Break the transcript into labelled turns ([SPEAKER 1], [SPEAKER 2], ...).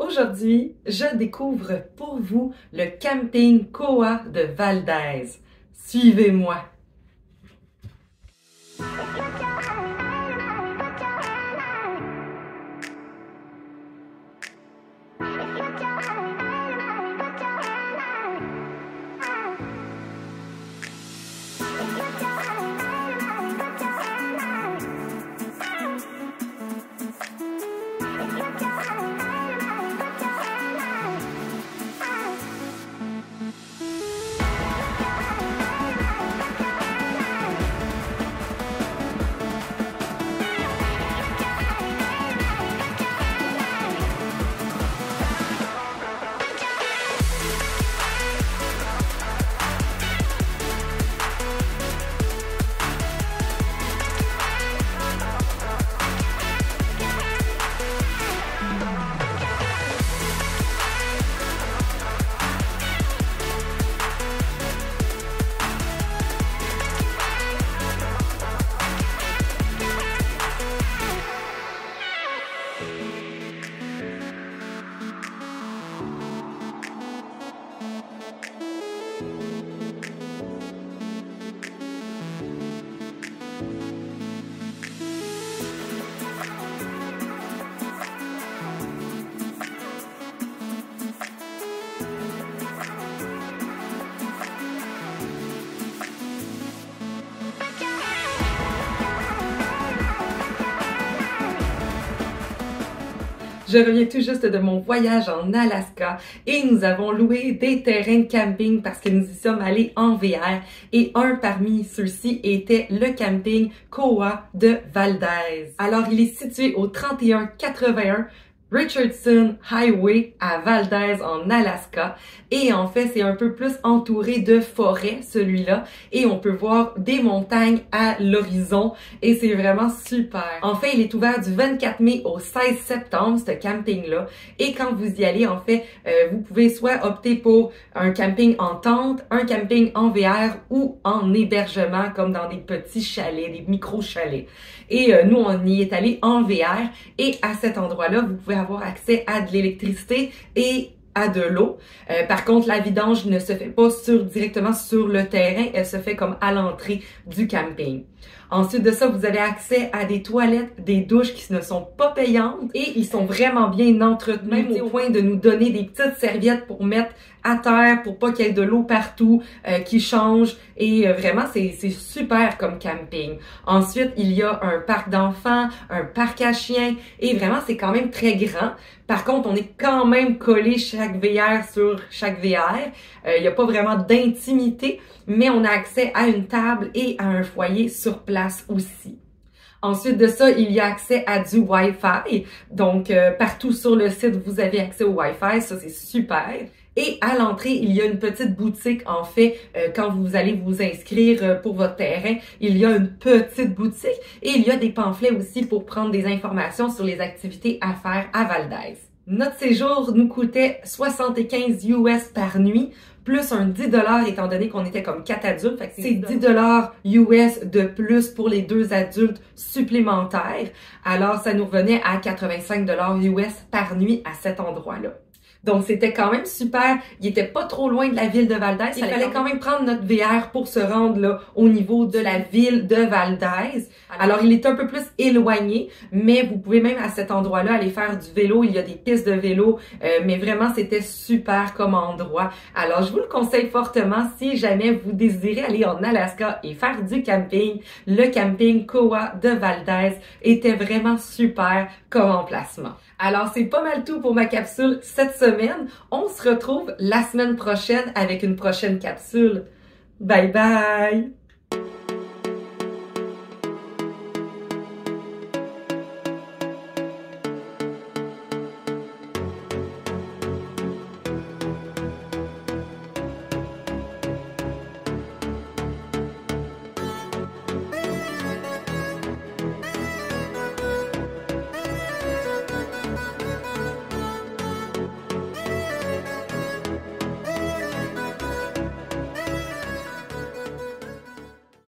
[SPEAKER 1] Aujourd'hui, je découvre pour vous le camping Koa de Val d'Aise. Suivez-moi! Je reviens tout juste de mon voyage en Alaska et nous avons loué des terrains de camping parce que nous y sommes allés en VR et un parmi ceux-ci était le camping Koa de Val d'Aise. Alors il est situé au 3181 Richardson Highway à Val d'Aise en Alaska et en fait c'est un peu plus entouré de forêt celui-là et on peut voir des montagnes à l'horizon et c'est vraiment super. En fait il est ouvert du 24 mai au 16 septembre ce camping-là et quand vous y allez en fait vous pouvez soit opter pour un camping en tente, un camping en VR ou en hébergement comme dans des petits chalets, des micro-chalets. Et nous on y est allé en VR et à cet endroit-là vous pouvez avoir accès à de l'électricité et à de l'eau. Par contre, la vidange ne se fait pas directement sur le terrain, elle se fait comme à l'entrée du camping. Ensuite de ça, vous avez accès à des toilettes, des douches qui ne sont pas payantes et ils sont vraiment bien entretenus, même au point de nous donner des petites serviettes pour mettre à terre pour pas qu'il y ait de l'eau partout qui change et vraiment c'est super comme camping. Ensuite, il y a un parc d'enfants, un parc à chiens et vraiment c'est quand même très grand. Par contre, on est quand même collé chaque VR sur chaque VR. Il n'y a pas vraiment d'intimité, mais on a accès à une table et à un foyer sur place aussi. Ensuite de ça, il y a accès à du Wi-Fi. Donc, partout sur le site, vous avez accès au Wi-Fi. Ça, c'est super. Et à l'entrée, il y a une petite boutique. En fait, quand vous allez vous inscrire pour votre terrain, il y a une petite boutique et il y a des pamphlets aussi pour prendre des informations sur les activités à faire à Val d'Aise. Notre séjour nous coûtait 75 US par nuit, plus un 10 $ étant donné qu'on était comme 4 adultes. Fait que c'est 10 $ US de plus pour les 2 adultes supplémentaires. Alors, ça nous revenait à 85 $ US par nuit à cet endroit-là. Donc, c'était quand même super. Il était pas trop loin de la ville de Val d'Aise. Il fallait quand même prendre notre VR pour se rendre là au niveau de la ville de Val d'Aise. Alors, il est un peu plus éloigné, mais vous pouvez même à cet endroit-là aller faire du vélo. Il y a des pistes de vélo, mais vraiment, c'était super comme endroit. Alors, je vous le conseille fortement si jamais vous désirez aller en Alaska et faire du camping. Le camping Koa de Val d'Aise était vraiment super comme emplacement. Alors, c'est pas mal tout pour ma capsule cette semaine. On se retrouve la semaine prochaine avec une prochaine capsule. Bye bye!